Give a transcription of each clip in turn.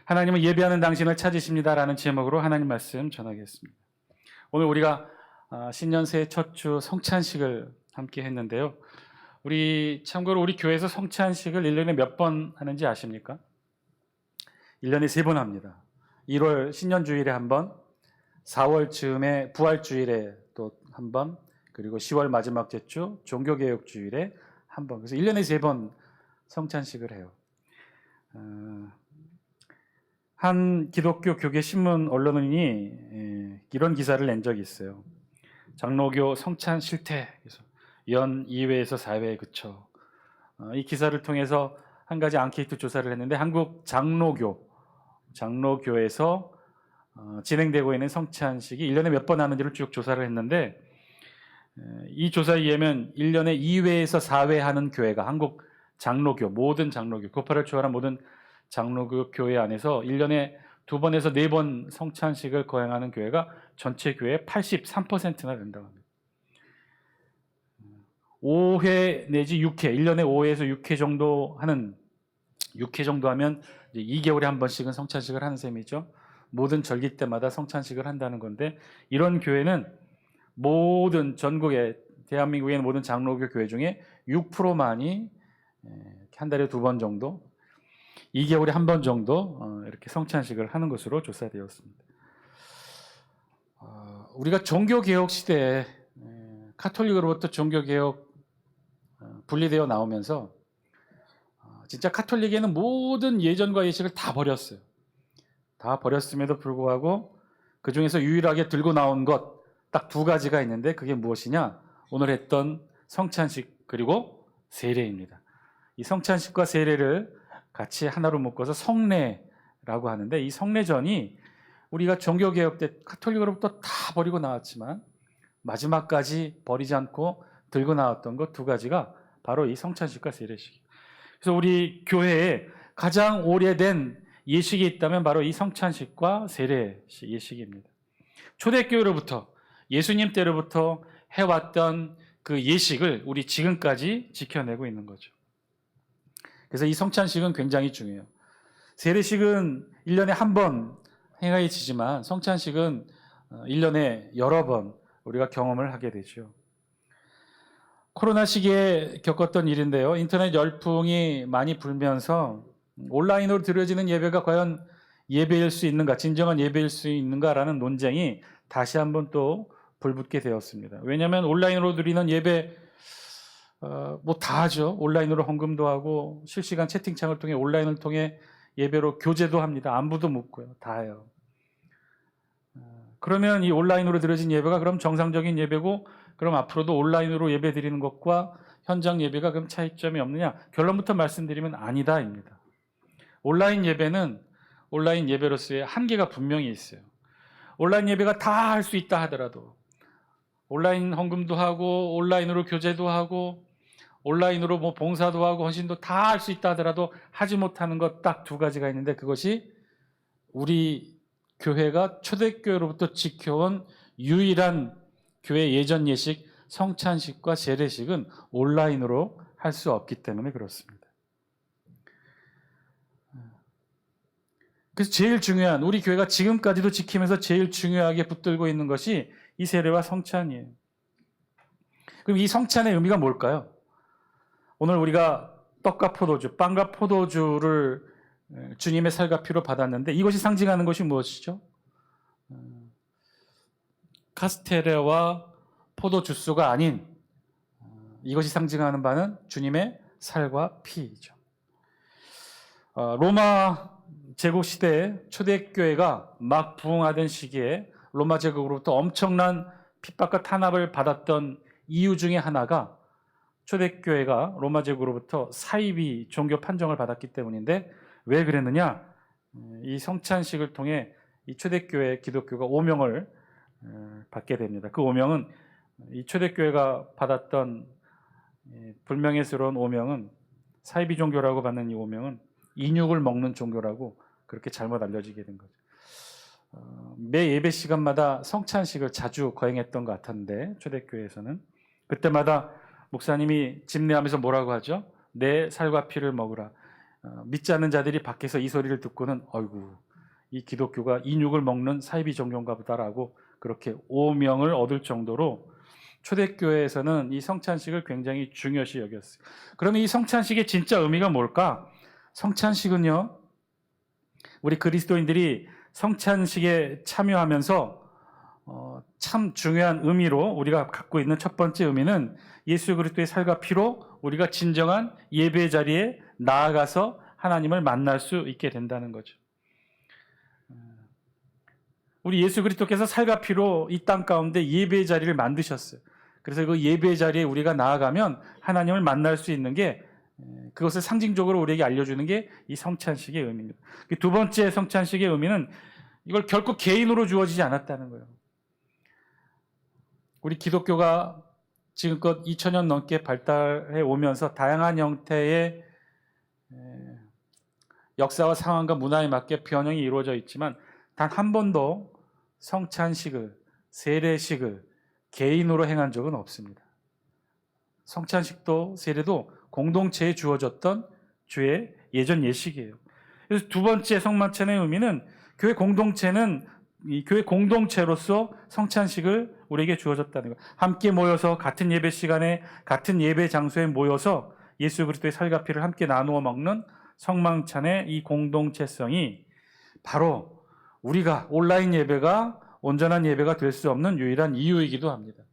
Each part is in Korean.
하나님은 예배하는 당신을 찾으십니다라는 제목으로 하나님 말씀 전하겠습니다. 오늘 우리가 신년 새해 첫 주 성찬식을 함께 했는데요. 참고로 우리 교회에서 성찬식을 1년에 몇 번 하는지 아십니까? 1년에 3번 합니다. 1월 신년주일에 한 번, 4월 즈음에 부활주일에 또 한 번, 그리고 10월 마지막 제주 종교개혁주일에 한 번. 그래서 1년에 3번 성찬식을 해요. 한 기독교 교계 신문 언론인이 이런 기사를 낸 적이 있어요. 장로교 성찬 실태, 그래서 연 2회에서 4회에 그쳐. 이 기사를 통해서 한 가지 앙케이트 조사를 했는데 한국 장로교에서 진행되고 있는 성찬식이 1년에 몇 번 하는지를 쭉 조사를 했는데, 이 조사에 의하면 1년에 2회에서 4회 하는 교회가 한국 장로교, 모든 장로교, 교파를 초월한 모든 장로교 교회 안에서 1년에 2번에서 4번 성찬식을 거행하는 교회가 전체 교회의 83%나 된다고 합니다. 5회 내지 6회, 1년에 5회에서 6회 정도 하는, 6회 정도 하면 이제 2개월에 한 번씩은 성찬식을 하는 셈이죠. 모든 절기 때마다 성찬식을 한다는 건데, 이런 교회는 모든 전국의 대한민국에 있는 모든 장로교 교회 중에 6%만이 한 달에 2번 정도, 2개월에 한 번 정도 이렇게 성찬식을 하는 것으로 조사되었습니다. 우리가 종교개혁 시대에 카톨릭으로부터 종교개혁 분리되어 나오면서 진짜 카톨릭에는 모든 예전과 예식을 다 버렸어요. 다 버렸음에도 불구하고 그 중에서 유일하게 들고 나온 것 딱 2가지가 있는데, 그게 무엇이냐? 오늘 했던 성찬식 그리고 세례입니다. 이 성찬식과 세례를 같이 하나로 묶어서 성례라고 하는데, 이 성례전이 우리가 종교개혁 때 카톨릭으로부터 다 버리고 나왔지만 마지막까지 버리지 않고 들고 나왔던 것 2가지가 바로 이 성찬식과 세례식이에요. 그래서 우리 교회에 가장 오래된 예식이 있다면 바로 이 성찬식과 세례식 예식입니다. 초대교회로부터, 예수님 때로부터 해왔던 그 예식을 우리 지금까지 지켜내고 있는 거죠. 그래서 이 성찬식은 굉장히 중요해요. 세례식은 1년에 한 번 행해지지만 성찬식은 1년에 여러 번 우리가 경험을 하게 되죠. 코로나 시기에 겪었던 일인데요. 인터넷 열풍이 많이 불면서 온라인으로 드려지는 예배가 과연 예배일 수 있는가, 진정한 예배일 수 있는가라는 논쟁이 다시 한번 또 불붙게 되었습니다. 왜냐하면 온라인으로 드리는 예배 뭐 다 하죠. 온라인으로 헌금도 하고 실시간 채팅창을 통해 온라인을 통해 예배로 교제도 합니다. 안부도 묻고요. 다 해요. 그러면 이 온라인으로 드려진 예배가 그럼 정상적인 예배고, 그럼 앞으로도 온라인으로 예배 드리는 것과 현장 예배가 그럼 차이점이 없느냐? 결론부터 말씀드리면 아니다입니다. 온라인 예배는 온라인 예배로서의 한계가 분명히 있어요. 온라인 예배가 다 할 수 있다 하더라도, 온라인 헌금도 하고 온라인으로 교제도 하고 온라인으로 뭐 봉사도 하고 헌신도 다 할 수 있다 하더라도 하지 못하는 것 딱 2가지가 있는데, 그것이 우리 교회가 초대교회로부터 지켜온 유일한 교회 예전 예식 성찬식과 세례식은 온라인으로 할 수 없기 때문에 그렇습니다. 그래서 제일 중요한, 우리 교회가 지금까지도 지키면서 제일 중요하게 붙들고 있는 것이 이 세례와 성찬이에요. 그럼 이 성찬의 의미가 뭘까요? 오늘 우리가 떡과 포도주, 빵과 포도주를 주님의 살과 피로 받았는데, 이것이 상징하는 것이 무엇이죠? 카스테레와 포도주스가 아닌, 이것이 상징하는 바는 주님의 살과 피이죠. 로마 제국 시대에 초대교회가 막 부흥하던 시기에 로마 제국으로부터 엄청난 핍박과 탄압을 받았던 이유 중에 하나가 초대교회가 로마 제국으로부터 사이비 종교 판정을 받았기 때문인데, 왜 그랬느냐? 이 성찬식을 통해 이 초대교회 기독교가 오명을 받게 됩니다. 그 오명은, 이 초대교회가 받았던 불명예스러운 오명은, 사이비 종교라고 받는 이 오명은 인육을 먹는 종교라고 그렇게 잘못 알려지게 된 거죠. 매 예배 시간마다 성찬식을 자주 거행했던 것 같은데, 초대교회에서는 그때마다 목사님이 집례하면서 뭐라고 하죠? 내 살과 피를 먹으라. 믿지 않는 자들이 밖에서 이 소리를 듣고는 어이구, 이 기독교가 인육을 먹는 사이비 종교인가 보다라고 그렇게 오명을 얻을 정도로 초대교회에서는 이 성찬식을 굉장히 중요시 여겼어요. 그러면 이 성찬식의 진짜 의미가 뭘까? 성찬식은요, 우리 그리스도인들이 성찬식에 참여하면서 참 중요한 의미로 우리가 갖고 있는 첫 번째 의미는 예수 그리스도의 살과 피로 우리가 진정한 예배 자리에 나아가서 하나님을 만날 수 있게 된다는 거죠. 우리 예수 그리스도께서 살과 피로 이 땅 가운데 예배 자리를 만드셨어요. 그래서 그 예배 자리에 우리가 나아가면 하나님을 만날 수 있는 게, 그것을 상징적으로 우리에게 알려주는 게 이 성찬식의 의미입니다. 두 번째 성찬식의 의미는 이걸 결코 개인으로 주어지지 않았다는 거예요. 우리 기독교가 지금껏 2000년 넘게 발달해 오면서 다양한 형태의 역사와 상황과 문화에 맞게 변형이 이루어져 있지만 단 한 번도 성찬식을, 세례식을 개인으로 행한 적은 없습니다. 성찬식도 세례도 공동체에 주어졌던 주의 예전 예식이에요. 그래서 두 번째 성만찬의 의미는 교회 공동체로서 성찬식을 우리에게 주어졌다는 거예요. 함께 모여서 같은 예배 시간에 같은 예배 장소에 모여서 예수 그리스도의 살과 피를 함께 나누어 먹는 성만찬의 이 공동체성이 바로 우리가 온라인 예배가 온전한 예배가 될 수 없는 유일한 이유이기도 합니다.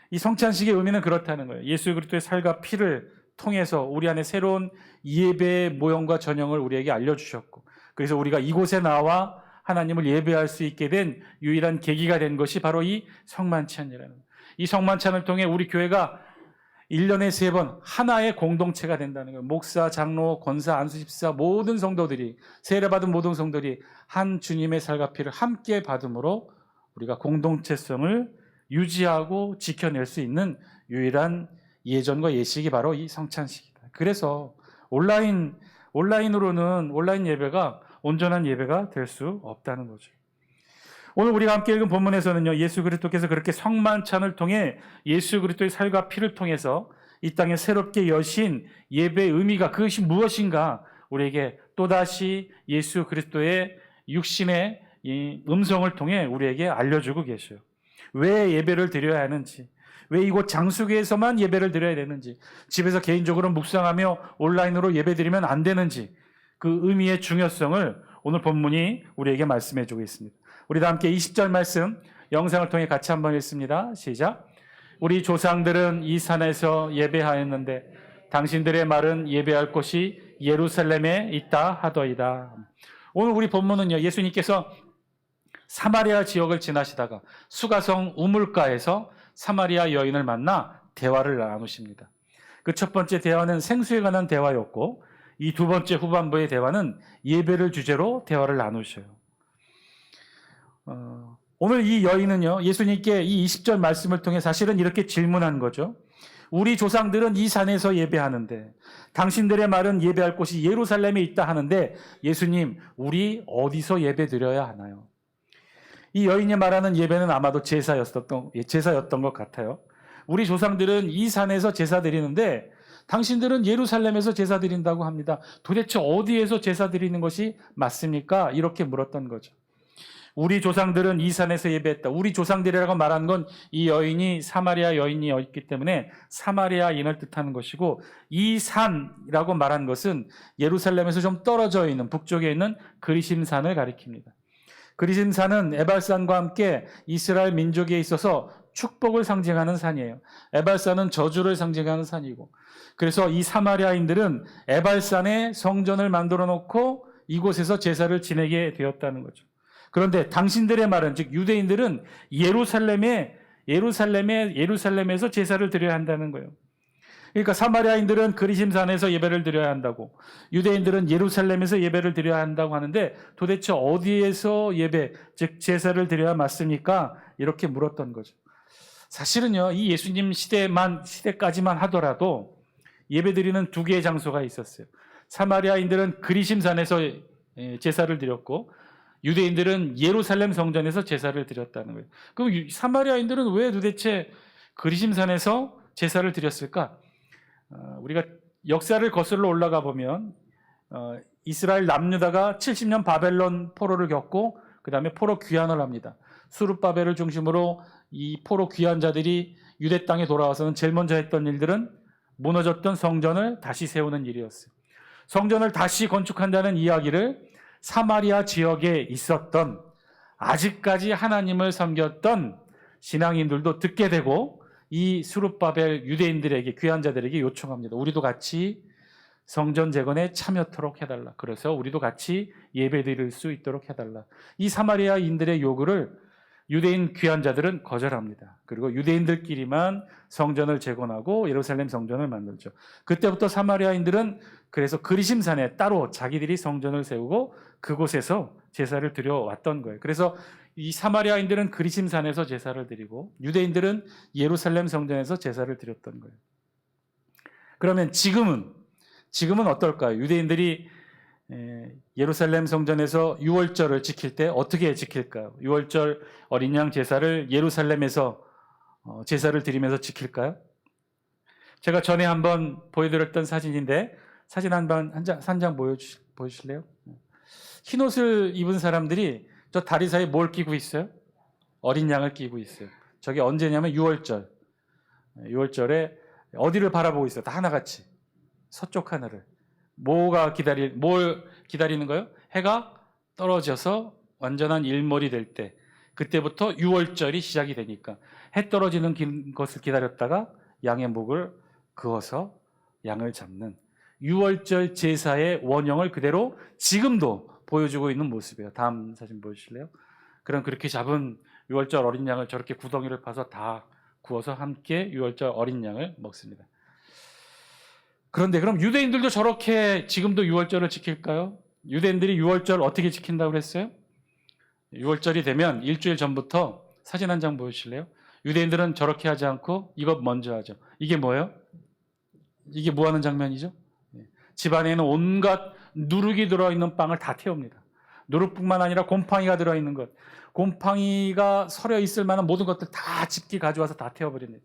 이 성찬식의 의미는 그렇다는 거예요. 예수 그리스도의 살과 피를 통해서 우리 안에 새로운 예배의 모형과 전형을 우리에게 알려주셨고, 그래서 우리가 이곳에 나와 하나님을 예배할 수 있게 된 유일한 계기가 된 것이 바로 이 성만찬이라는 거예요. 이 성만찬을 통해 우리 교회가 1년에 3번 하나의 공동체가 된다는 거예요. 목사, 장로, 권사, 안수집사 모든 성도들이, 세례받은 모든 성도들이 한 주님의 살과 피를 함께 받음으로 우리가 공동체성을 유지하고 지켜낼 수 있는 유일한 예전과 예식이 바로 이 성찬식이다. 그래서 온라인으로는 온라인 예배가 온전한 예배가 될 수 없다는 거죠. 오늘 우리가 함께 읽은 본문에서는요, 예수 그리스도께서 그렇게 성만찬을 통해 예수 그리스도의 살과 피를 통해서 이 땅에 새롭게 여신 예배의 의미가, 그것이 무엇인가 우리에게 또다시 예수 그리스도의 육신의 이 음성을 통해 우리에게 알려주고 계셔요. 왜 예배를 드려야 하는지, 왜 이곳 장수교에서만 예배를 드려야 되는지, 집에서 개인적으로 묵상하며 온라인으로 예배 드리면 안 되는지, 그 의미의 중요성을 오늘 본문이 우리에게 말씀해 주고 있습니다. 우리 다 함께 20절 말씀 영상을 통해 같이 한번 읽습니다. 시작. 우리 조상들은 이 산에서 예배하였는데 당신들의 말은 예배할 곳이 예루살렘에 있다 하더이다. 오늘 우리 본문은요, 예수님께서 사마리아 지역을 지나시다가 수가성 우물가에서 사마리아 여인을 만나 대화를 나누십니다. 그 첫 번째 대화는 생수에 관한 대화였고, 이 두 번째 후반부의 대화는 예배를 주제로 대화를 나누셔요. 오늘 이 여인은요, 예수님께 이 20절 말씀을 통해 사실은 이렇게 질문한 거죠. 우리 조상들은 이 산에서 예배하는데 당신들의 말은 예배할 곳이 예루살렘에 있다 하는데 예수님, 우리 어디서 예배 드려야 하나요? 이 여인이 말하는 예배는 아마도 제사였던 것 같아요. 우리 조상들은 이 산에서 제사 드리는데 당신들은 예루살렘에서 제사 드린다고 합니다. 도대체 어디에서 제사 드리는 것이 맞습니까? 이렇게 물었던 거죠. 우리 조상들은 이 산에서 예배했다. 우리 조상들이라고 말한 건 이 여인이 사마리아 여인이었기 때문에 사마리아인을 뜻하는 것이고, 이 산이라고 말한 것은 예루살렘에서 좀 떨어져 있는 북쪽에 있는 그리심산을 가리킵니다. 그리심산은 에발산과 함께 이스라엘 민족에 있어서 축복을 상징하는 산이에요. 에발산은 저주를 상징하는 산이고, 그래서 이 사마리아인들은 에발산에 성전을 만들어 놓고 이곳에서 제사를 지내게 되었다는 거죠. 그런데 당신들의 말은, 즉 유대인들은 예루살렘에서 제사를 드려야 한다는 거예요. 그러니까 사마리아인들은 그리심산에서 예배를 드려야 한다고, 유대인들은 예루살렘에서 예배를 드려야 한다고 하는데 도대체 어디에서 예배, 즉 제사를 드려야 맞습니까? 이렇게 물었던 거죠. 사실은요, 이 예수님 시대까지만 하더라도 예배 드리는 두 개의 장소가 있었어요. 사마리아인들은 그리심산에서 제사를 드렸고, 유대인들은 예루살렘 성전에서 제사를 드렸다는 거예요. 그럼 사마리아인들은 왜 도대체 그리심산에서 제사를 드렸을까? 우리가 역사를 거슬러 올라가 보면 이스라엘 남유다가 70년 바벨론 포로를 겪고 그 다음에 포로 귀환을 합니다. 수룹바벨을 중심으로 이 포로 귀환자들이 유대 땅에 돌아와서는 제일 먼저 했던 일들은 무너졌던 성전을 다시 세우는 일이었어요. 성전을 다시 건축한다는 이야기를 사마리아 지역에 있었던 아직까지 하나님을 섬겼던 신앙인들도 듣게 되고 이 수룹바벨 유대인들에게 귀환자들에게 요청합니다. 우리도 같이 성전 재건에 참여토록 해달라. 그래서 우리도 같이 예배드릴 수 있도록 해달라. 이 사마리아인들의 요구를 유대인 귀환자들은 거절합니다. 그리고 유대인들끼리만 성전을 재건하고 예루살렘 성전을 만들죠. 그때부터 사마리아인들은 그래서 그리심산에 따로 자기들이 성전을 세우고 그곳에서 제사를 드려왔던 거예요. 그래서 이 사마리아인들은 그리심산에서 제사를 드리고 유대인들은 예루살렘 성전에서 제사를 드렸던 거예요. 그러면 지금은 어떨까요? 유대인들이 예루살렘 성전에서 유월절을 지킬 때 어떻게 지킬까요? 유월절 어린 양 제사를 예루살렘에서 제사를 드리면서 지킬까요? 제가 전에 한번 보여드렸던 사진인데 사진 한 장 보여주실래요? 흰 옷을 입은 사람들이 저 다리 사이에 뭘 끼고 있어요? 어린 양을 끼고 있어요. 저게 언제냐면 유월절. 유월절에 어디를 바라보고 있어요? 다 하나같이. 서쪽 하늘을. 뭘 기다리는 거예요? 해가 떨어져서 완전한 일몰이 될 때, 그때부터 유월절이 시작이 되니까 해 떨어지는 것을 기다렸다가 양의 목을 그어서 양을 잡는 유월절 제사의 원형을 그대로 지금도 보여주고 있는 모습이에요. 다음 사진 보여주실래요? 그럼 그렇게 잡은 유월절 어린 양을 저렇게 구덩이를 파서 다 구워서 함께 유월절 어린 양을 먹습니다. 그런데 그럼 유대인들도 저렇게 지금도 유월절을 지킬까요? 유대인들이 유월절 어떻게 지킨다고 그랬어요? 유월절이 되면 일주일 전부터 사진 한 장 보여주실래요? 유대인들은 저렇게 하지 않고 이것 먼저 하죠. 이게 뭐예요? 이게 뭐 하는 장면이죠? 집안에는 온갖 누룩이 들어있는 빵을 다 태웁니다. 누룩뿐만 아니라 곰팡이가 들어있는 것, 곰팡이가 서려 있을 만한 모든 것들 다 집기 가져와서 다 태워버립니다.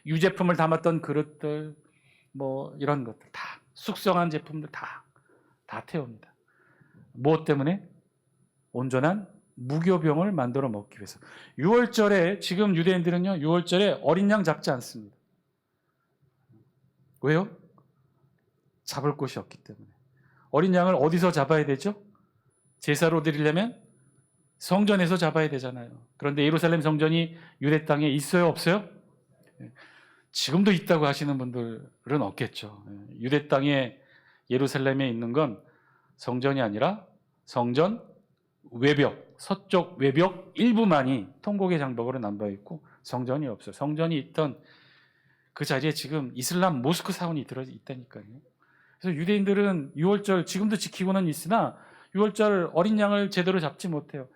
유제품을 담았던 그릇들, 뭐 이런 것들 다, 숙성한 제품들 다 태웁니다. 무엇 때문에? 온전한 무교병을 만들어 먹기 위해서. 유월절에 지금 유대인들은요, 유월절에 어린 양 잡지 않습니다. 왜요? 잡을 곳이 없기 때문에. 어린 양을 어디서 잡아야 되죠? 제사로 드리려면 성전에서 잡아야 되잖아요. 그런데 예루살렘 성전이 유대 땅에 있어요, 없어요? 지금도 있다고 하시는 분들은 없겠죠. 유대 땅에 예루살렘에 있는 건 성전이 아니라 성전 외벽, 서쪽 외벽 일부만이 통곡의 장벽으로 남아 있고 성전이 없어요. 성전이 있던 그 자리에 지금 이슬람 모스크 사원이 들어 있다니까요. 그래서 유대인들은 유월절 지금도 지키고는 있으나 유월절 어린 양을 제대로 잡지 못해요.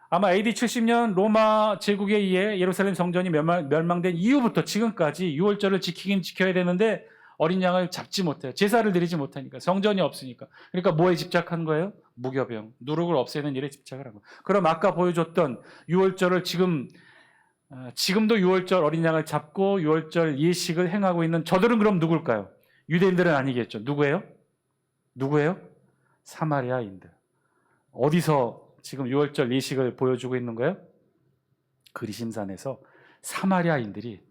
아마 AD 70년 로마 제국에 의해 예루살렘 성전이 멸망된 이후부터 지금까지 유월절을 지키긴 지켜야 되는데 어린 양을 잡지 못해요. 제사를 드리지 못하니까. 성전이 없으니까. 그러니까 뭐에 집착한 거예요? 무교병, 누룩을 없애는 일에 집착을 한 거예요. 그럼 아까 보여줬던 유월절을 지금도 유월절 어린 양을 잡고 유월절 예식을 행하고 있는 저들은 그럼 누굴까요? 유대인들은 아니겠죠. 누구예요? 사마리아인들. 어디서 지금 유월절 예식을 보여주고 있는 거예요? 그리심산에서 사마리아인들이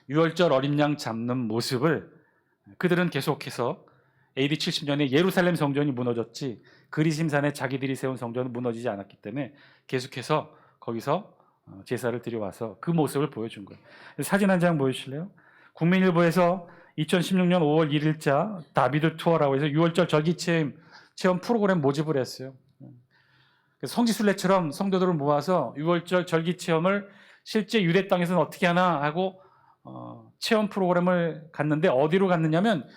유월절 어린 양 잡는 모습을 그들은 계속해서 AD 70년에 예루살렘 성전이 무너졌지 그리심산에 자기들이 세운 성전은 무너지지 않았기 때문에 계속해서 거기서 제사를 드려와서 그 모습을 보여준 거예요. 사진 한 장 보여주실래요? 국민일보에서 2016년 5월 1일자 다비드 투어라고 해서 유월절 절기 체험 프로그램 모집을 했어요. 성지순례처럼 성도들을 모아서 유월절 절기 체험을 실제 유대 땅에서는 어떻게 하나 하고 체험 프로그램을 갔는데 어디로 갔느냐면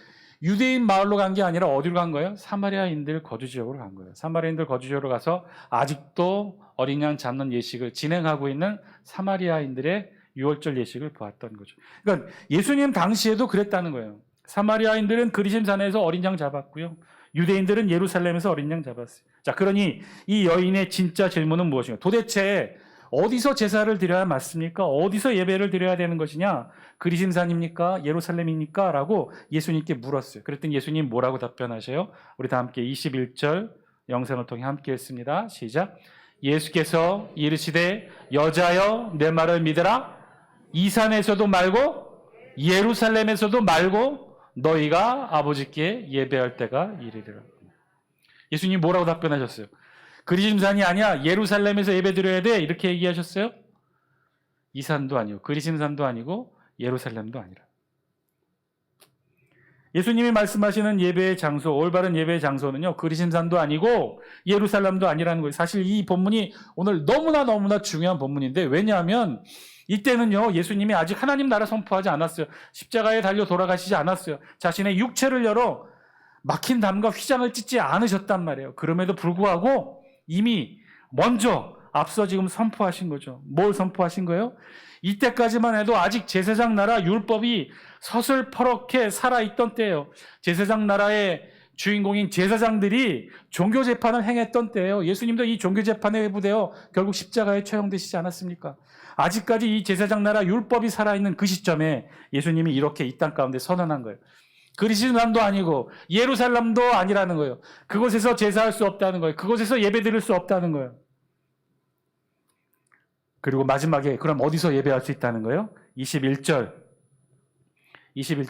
유대인 마을로 간 게 아니라 어디로 간 거예요? 사마리아인들 거주 지역으로 간 거예요. 사마리아인들 거주 지역으로 가서 아직도 어린 양 잡는 예식을 진행하고 있는 사마리아인들의 유월절 예식을 보았던 거죠. 그러니까 예수님 당시에도 그랬다는 거예요. 사마리아인들은 그리심산에서 어린 양 잡았고요. 유대인들은 예루살렘에서 어린 양 잡았어요. 자, 그러니 이 여인의 진짜 질문은 무엇인가? 도대체 어디서 제사를 드려야 맞습니까? 어디서 예배를 드려야 되는 것이냐? 그리심산입니까? 예루살렘입니까? 라고 예수님께 물었어요. 그랬더니 예수님 뭐라고 답변하셔요? 우리 다 함께 21절 영상을 통해 함께 읽습니다. 시작. 예수께서 이르시되 여자여 내 말을 믿으라. 이 산에서도 말고 예루살렘에서도 말고 너희가 아버지께 예배할 때가 이르리라. 예수님 뭐라고 답변하셨어요? 그리심산이 아니야. 예루살렘에서 예배드려야 돼. 이렇게 얘기하셨어요? 이 산도 아니고 그리심산도 아니고 예루살렘도 아니라. 예수님이 말씀하시는 예배의 장소, 올바른 예배의 장소는요, 그리심산도 아니고 예루살렘도 아니라는 거예요. 사실 이 본문이 오늘 너무나 중요한 본문인데, 왜냐하면 이때는요, 예수님이 아직 하나님 나라 선포하지 않았어요. 십자가에 달려 돌아가시지 않았어요. 자신의 육체를 열어 막힌 담과 휘장을 찢지 않으셨단 말이에요. 그럼에도 불구하고 이미 먼저 앞서 지금 선포하신 거죠. 뭘 선포하신 거예요? 이때까지만 해도 아직 제사장 나라 율법이 서슬퍼렇게 살아있던 때예요. 제사장 나라의 주인공인 제사장들이 종교 재판을 행했던 때예요. 예수님도 이 종교 재판에 회부되어 결국 십자가에 처형되시지 않았습니까? 아직까지 이 제사장 나라 율법이 살아있는 그 시점에 예수님이 이렇게 이 땅 가운데 선언한 거예요. 그리심산도 아니고 예루살렘도 아니라는 거예요. 그곳에서 제사할 수 없다는 거예요. 그곳에서 예배드릴 수 없다는 거예요. 그리고 마지막에 그럼 어디서 예배할 수 있다는 거예요? 21절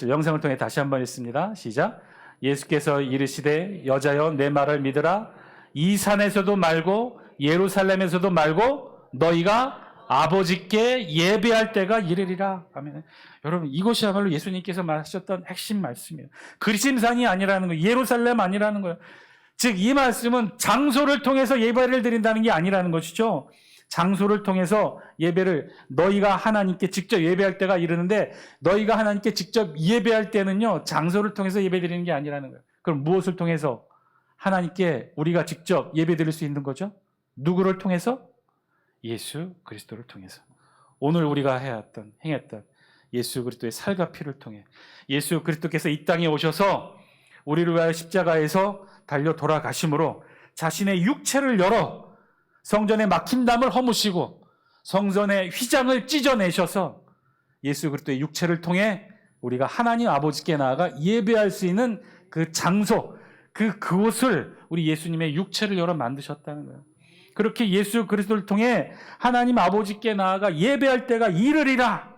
영상을 통해 다시 한번 읽습니다. 시작. 예수께서 이르시되 여자여 내 말을 믿으라. 이 산에서도 말고 예루살렘에서도 말고 너희가 아버지께 예배할 때가 이르리라. 아멘. 여러분, 이것이야말로 예수님께서 말하셨던 핵심 말씀이에요. 그리심산이 아니라는 거예요. 예루살렘 아니라는 거예요. 즉 이 말씀은 장소를 통해서 예배를 드린다는 게 아니라는 것이죠. 장소를 통해서 예배를, 너희가 하나님께 직접 예배할 때가 이르는데, 너희가 하나님께 직접 예배할 때는요, 장소를 통해서 예배 드리는 게 아니라는 거예요. 그럼 무엇을 통해서 하나님께 우리가 직접 예배 드릴 수 있는 거죠? 누구를 통해서? 예수 그리스도를 통해서. 오늘 우리가 행했던 예수 그리스도의 살과 피를 통해, 예수 그리스도께서 이 땅에 오셔서 우리를 위하여 십자가에서 달려 돌아가심으로 자신의 육체를 열어 성전의 막힌 담을 허무시고 성전의 휘장을 찢어내셔서 예수 그리스도의 육체를 통해 우리가 하나님 아버지께 나아가 예배할 수 있는 그 장소, 그곳을 우리 예수님의 육체를 열어 만드셨다는 거예요. 그렇게 예수 그리스도를 통해 하나님 아버지께 나아가 예배할 때가 이르리라.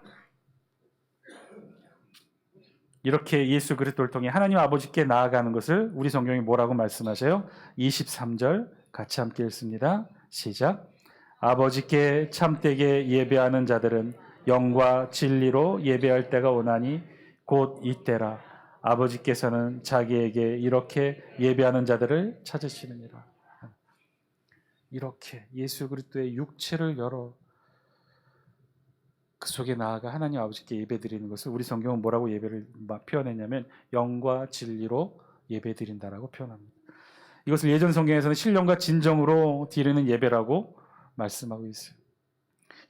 이렇게 예수 그리스도를 통해 하나님 아버지께 나아가는 것을 우리 성경이 뭐라고 말씀하세요? 23절 같이 함께 읽습니다. 시작. 아버지께 참되게 예배하는 자들은 영과 진리로 예배할 때가 오나니 곧 이때라. 아버지께서는 자기에게 이렇게 예배하는 자들을 찾으시느니라. 이렇게 예수 그리스도의 육체를 열어 그 속에 나아가 하나님 아버지께 예배드리는 것을 우리 성경은 뭐라고 예배를 표현했냐면 영과 진리로 예배드린다라고 표현합니다. 이것을 예전 성경에서는 신령과 진정으로 드리는 예배라고 말씀하고 있어요.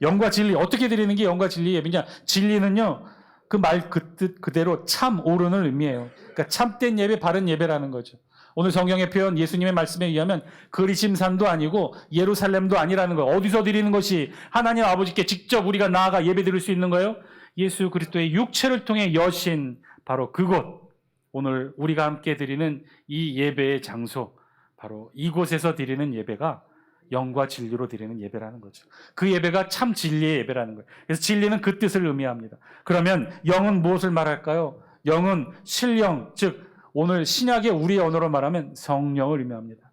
영과 진리, 어떻게 드리는 게 영과 진리 예배냐? 진리는요, 그 말 그 뜻 그대로 참 옳은을 의미해요. 그러니까 참된 예배, 바른 예배라는 거죠. 오늘 성경의 표현, 예수님의 말씀에 의하면 그리심산도 아니고 예루살렘도 아니라는 거예요. 어디서 드리는 것이 하나님 아버지께 직접 우리가 나아가 예배 드릴 수 있는 거예요? 예수 그리스도의 육체를 통해 여신 바로 그곳, 오늘 우리가 함께 드리는 이 예배의 장소, 바로 이곳에서 드리는 예배가 영과 진리로 드리는 예배라는 거죠. 그 예배가 참 진리의 예배라는 거예요. 그래서 진리는 그 뜻을 의미합니다. 그러면 영은 무엇을 말할까요? 영은 신령, 즉 오늘 신약의 우리의 언어로 말하면 성령을 의미합니다.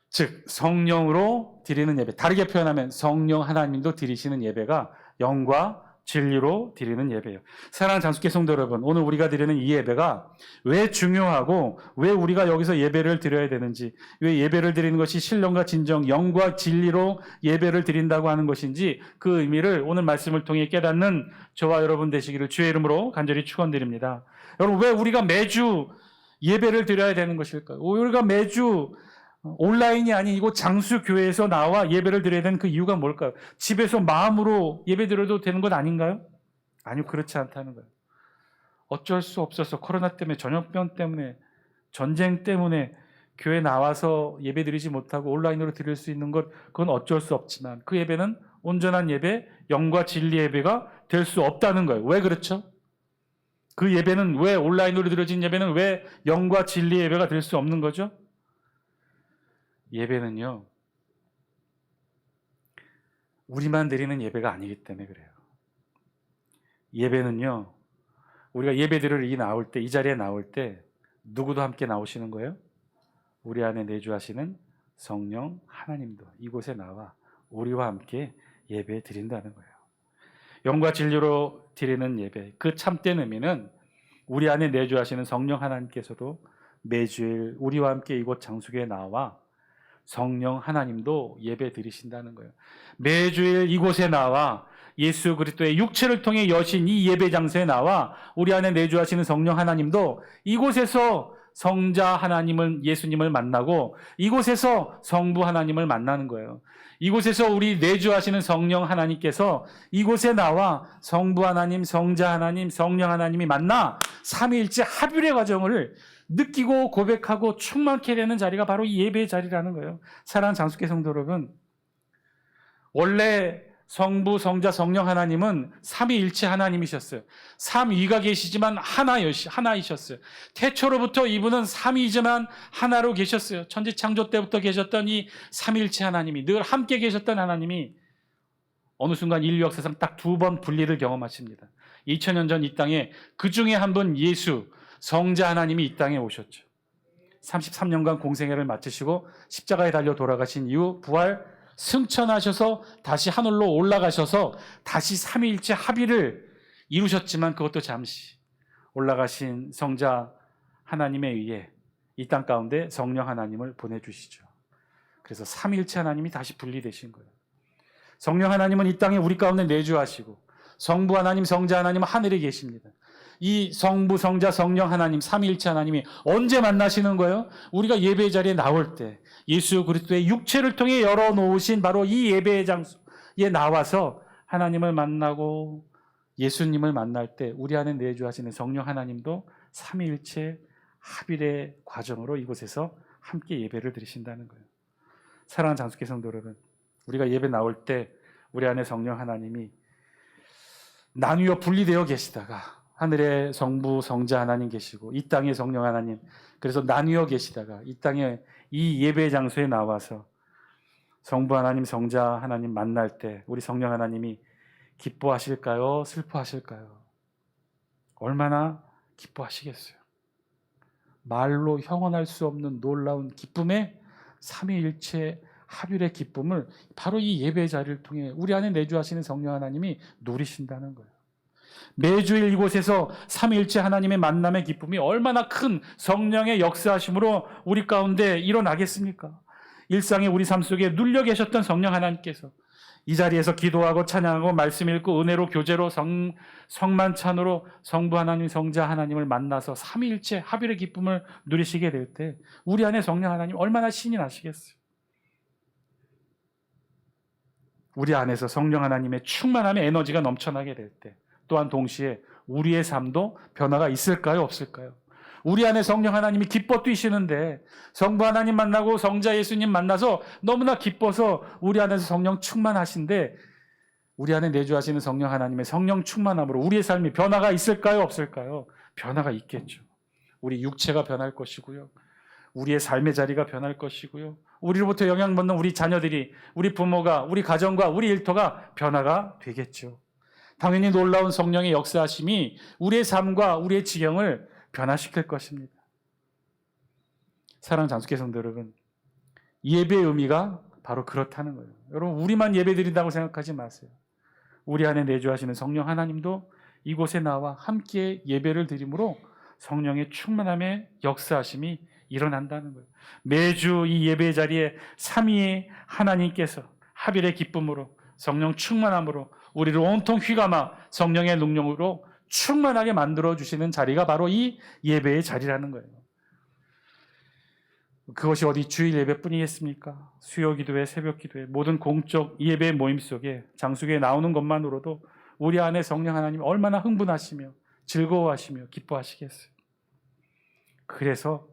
즉 성령으로 드리는 예배, 다르게 표현하면 성령 하나님도 드리시는 예배가 영과 진리로 드리는 예배예요. 사랑하는 장수교 성도 여러분, 오늘 우리가 드리는 이 예배가 왜 중요하고 왜 우리가 여기서 예배를 드려야 되는지, 왜 예배를 드리는 것이 신령과 진정, 영과 진리로 예배를 드린다고 하는 것인지, 그 의미를 오늘 말씀을 통해 깨닫는 저와 여러분 되시기를 주의 이름으로 간절히 축원드립니다. 여러분, 왜 우리가 매주 예배를 드려야 되는 것일까요? 우리가 매주 온라인이 아닌 이곳 장수교회에서 나와 예배를 드려야 되는 그 이유가 뭘까요? 집에서 마음으로 예배 드려도 되는 것 아닌가요? 아니요, 그렇지 않다는 거예요. 어쩔 수 없어서 코로나 때문에, 전염병 때문에, 전쟁 때문에 교회 나와서 예배 드리지 못하고 온라인으로 드릴 수 있는 것, 그건 어쩔 수 없지만 그 예배는 온전한 예배, 영과 진리 예배가 될 수 없다는 거예요. 왜 그렇죠? 그 예배는 왜, 온라인으로 드려진 예배는 왜 영과 진리 예배가 될 수 없는 거죠? 예배는요, 우리만 드리는 예배가 아니기 때문에 그래요. 예배는요, 우리가 예배드릴 이 자리에 나올 때 누구도 함께 나오시는 거예요? 우리 안에 내주하시는 성령 하나님도 이곳에 나와 우리와 함께 예배 드린다는 거예요. 영과 진리로 드리는 예배, 그 참된 의미는 우리 안에 내주하시는 성령 하나님께서도 매주일 우리와 함께 이곳 장소에 나와 성령 하나님도 예배 드리신다는 거예요. 매주일 이곳에 나와 예수 그리스도의 육체를 통해 여신 이 예배 장소에 나와 우리 안에 내주하시는 성령 하나님도 이곳에서 성자 하나님을, 예수님을 만나고 이곳에서 성부 하나님을 만나는 거예요. 이곳에서 우리 내주하시는 성령 하나님께서 이곳에 나와 성부 하나님, 성자 하나님, 성령 하나님이 만나 삼위일체 합일의 과정을 느끼고 고백하고 충만케 되는 자리가 바로 이 예배의 자리라는 거예요. 사랑하는 장수교 성도 여러분, 원래 성부, 성자, 성령 하나님은 삼위일체 하나님이셨어요. 삼위가 계시지만 하나이셨어요. 태초로부터 이분은 삼위이지만 하나로 계셨어요. 천지 창조 때부터 계셨던 이 삼위일체 하나님이, 늘 함께 계셨던 하나님이 어느 순간 인류 역사상 딱 2번 분리를 경험하십니다. 2000년 전 이 땅에 그 중에 한 분 예수, 성자 하나님이 이 땅에 오셨죠. 33년간 공생애를 마치시고 십자가에 달려 돌아가신 이후 부활 승천하셔서 다시 하늘로 올라가셔서 다시 삼위일체 합의를 이루셨지만 그것도 잠시 올라가신 성자 하나님에 의해 이 땅 가운데 성령 하나님을 보내주시죠. 그래서 삼위일체 하나님이 다시 분리되신 거예요. 성령 하나님은 이 땅에 우리 가운데 내주하시고 성부 하나님, 성자 하나님은 하늘에 계십니다. 이 성부, 성자, 성령 하나님, 삼위일체 하나님이 언제 만나시는 거예요? 우리가 예배 자리에 나올 때 예수 그리스도의 육체를 통해 열어놓으신 바로 이 예배의 장소에 나와서 하나님을 만나고 예수님을 만날 때 우리 안에 내주하시는 성령 하나님도 삼위일체 합일의 과정으로 이곳에서 함께 예배를 드리신다는 거예요. 사랑하는 장수교 성도 여러분, 우리가 예배 나올 때 우리 안에 성령 하나님이 나뉘어 분리되어 계시다가 하늘에 성부, 성자 하나님 계시고 이 땅에 성령 하나님, 그래서 나뉘어 계시다가 이 땅에 이 예배 장소에 나와서 성부 하나님, 성자 하나님 만날 때 우리 성령 하나님이 기뻐하실까요? 슬퍼하실까요? 얼마나 기뻐하시겠어요? 말로 형언할 수 없는 놀라운 기쁨의 삼위일체 합일의 기쁨을 바로 이 예배 자리를 통해 우리 안에 내주하시는 성령 하나님이 누리신다는 거예요. 매주일 이곳에서 삼위일체 하나님의 만남의 기쁨이 얼마나 큰 성령의 역사하심으로 우리 가운데 일어나겠습니까? 일상의 우리 삶 속에 눌려 계셨던 성령 하나님께서 이 자리에서 기도하고 찬양하고 말씀 읽고 은혜로 교제로 성만찬으로 성부 하나님, 성자 하나님을 만나서 삼위일체 합일의 기쁨을 누리시게 될 때 우리 안에 성령 하나님 얼마나 신이 나시겠어요? 우리 안에서 성령 하나님의 충만함의 에너지가 넘쳐나게 될 때 또한 동시에 우리의 삶도 변화가 있을까요? 없을까요? 우리 안에 성령 하나님이 기뻐 뛰시는데 성부 하나님 만나고 성자 예수님 만나서 너무나 기뻐서 우리 안에서 성령 충만하신데 우리 안에 내주하시는 성령 하나님의 성령 충만함으로 우리의 삶이 변화가 있을까요? 없을까요? 변화가 있겠죠. 우리 육체가 변할 것이고요. 우리의 삶의 자리가 변할 것이고요. 우리로부터 영향받는 우리 자녀들이, 우리 부모가, 우리 가정과 우리 일터가 변화가 되겠죠. 당연히 놀라운 성령의 역사하심이 우리의 삶과 우리의 지경을 변화시킬 것입니다. 사랑하는 장수교 성도 여러분, 예배의 의미가 바로 그렇다는 거예요. 여러분, 우리만 예배 드린다고 생각하지 마세요. 우리 안에 내주하시는 성령 하나님도 이곳에 나와 함께 예배를 드림으로 성령의 충만함의 역사하심이 일어난다는 거예요. 매주 이 예배 자리에 삼위의 하나님께서 합일의 기쁨으로 성령 충만함으로 우리를 온통 휘감아 성령의 능력으로 충만하게 만들어주시는 자리가 바로 이 예배의 자리라는 거예요. 그것이 어디 주일 예배뿐이겠습니까? 수요 기도회, 새벽 기도회, 모든 공적 예배 모임 속에 장수교에 나오는 것만으로도 우리 안에 성령 하나님이 얼마나 흥분하시며 즐거워하시며 기뻐하시겠어요. 그래서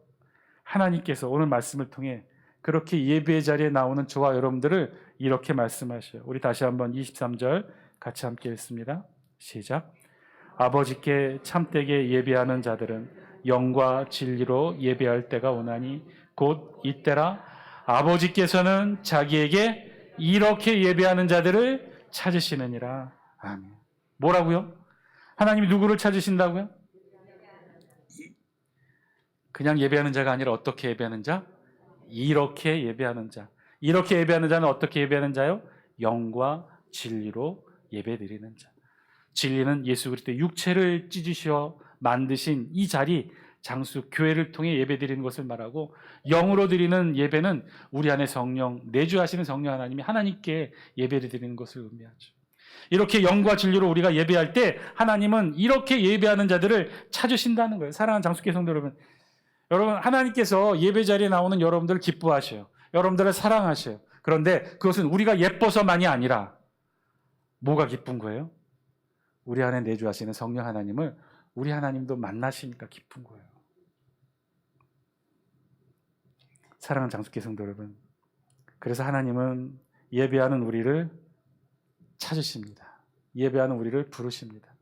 하나님께서 오늘 말씀을 통해 그렇게 예배의 자리에 나오는 저와 여러분들을 이렇게 말씀하셔요. 우리 다시 한번 23절 같이 함께 읽습니다. 시작. 아버지께 참되게 예배하는 자들은 영과 진리로 예배할 때가 오나니 곧 이때라. 아버지께서는 자기에게 이렇게 예배하는 자들을 찾으시느니라. 아멘. 뭐라고요? 하나님이 누구를 찾으신다고요? 그냥 예배하는 자가 아니라 어떻게 예배하는 자? 이렇게 예배하는 자. 이렇게 예배하는 자는 어떻게 예배하는 자요? 영과 진리로 예배드리는 자. 진리는 예수 그리스도의 육체를 찢으셔 만드신 이 자리, 장수, 교회를 통해 예배드리는 것을 말하고, 영으로 드리는 예배는 우리 안에 성령, 내주하시는 성령 하나님이 하나님께 예배를 드리는 것을 의미하죠. 이렇게 영과 진리로 우리가 예배할 때 하나님은 이렇게 예배하는 자들을 찾으신다는 거예요. 사랑하는 장수교회 성도 여러분, 하나님께서 예배 자리에 나오는 여러분들을 기뻐하셔요. 여러분들을 사랑하셔요. 그런데 그것은 우리가 예뻐서만이 아니라 뭐가 기쁜 거예요? 우리 안에 내주하시는 성령 하나님을 우리 하나님도 만나시니까 기쁜 거예요. 사랑하는 장수교회 성도 여러분, 그래서 하나님은 예배하는 우리를 찾으십니다. 예배하는 우리를 부르십니다.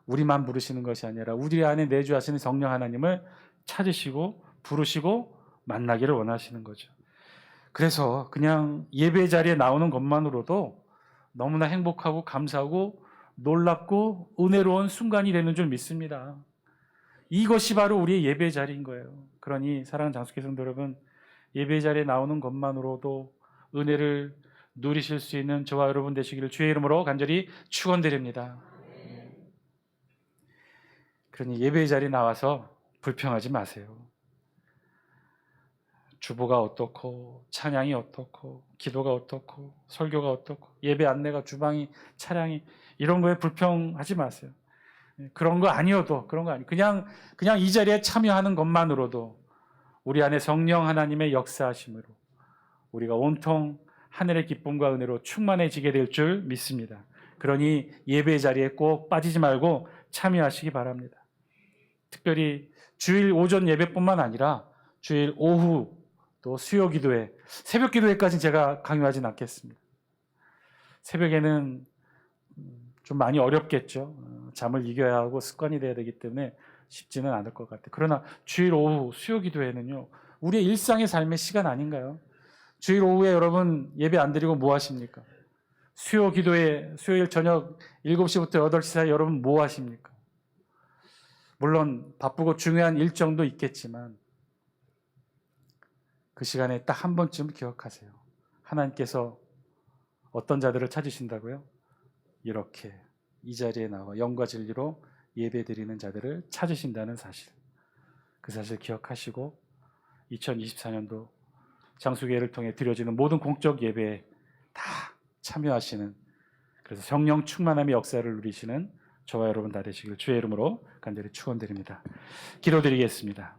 우리만 부르시는 것이 아니라 우리 안에 내주하시는 성령 하나님을 찾으시고 부르시고 만나기를 원하시는 거죠. 그래서 그냥 예배 자리에 나오는 것만으로도 너무나 행복하고 감사하고 놀랍고 은혜로운 순간이 되는 줄 믿습니다. 이것이 바로 우리의 예배 자리인 거예요. 그러니 사랑하는 장수교회 성도 여러분, 예배 자리에 나오는 것만으로도 은혜를 누리실 수 있는 저와 여러분 되시기를 주의 이름으로 간절히 축원드립니다. 그러니 예배 자리에 나와서 불평하지 마세요. 주보가 어떻고 찬양이 어떻고 기도가 어떻고 설교가 어떻고 예배 안내가 주방이 차량이 이런 거에 불평하지 마세요. 그런 거 아니어도 그냥 이 자리에 참여하는 것만으로도 우리 안에 성령 하나님의 역사하심으로 우리가 온통 하늘의 기쁨과 은혜로 충만해지게 될 줄 믿습니다. 그러니 예배 자리에 꼭 빠지지 말고 참여하시기 바랍니다. 특별히 주일 오전 예배뿐만 아니라 주일 오후 또 수요 기도회, 새벽 기도회까지는 제가 강요하진 않겠습니다. 새벽에는 좀 많이 어렵겠죠. 잠을 이겨야 하고 습관이 돼야 되기 때문에 쉽지는 않을 것 같아요. 그러나 주일 오후 수요 기도회는요, 우리의 일상의 삶의 시간 아닌가요? 주일 오후에 여러분 예배 안 드리고 뭐 하십니까? 수요 기도회, 수요일 저녁 7시부터 8시 사이 여러분 뭐 하십니까? 물론 바쁘고 중요한 일정도 있겠지만 그 시간에 딱 한 번쯤 기억하세요. 하나님께서 어떤 자들을 찾으신다고요? 이렇게 이 자리에 나와 영과 진리로 예배드리는 자들을 찾으신다는 사실, 그 사실 기억하시고 2024년도 장수교회를 통해 드려지는 모든 공적 예배에 다 참여하시는, 그래서 성령 충만함의 역사를 누리시는 저와 여러분 다 되시길 주의 이름으로 간절히 축원드립니다. 기도드리겠습니다.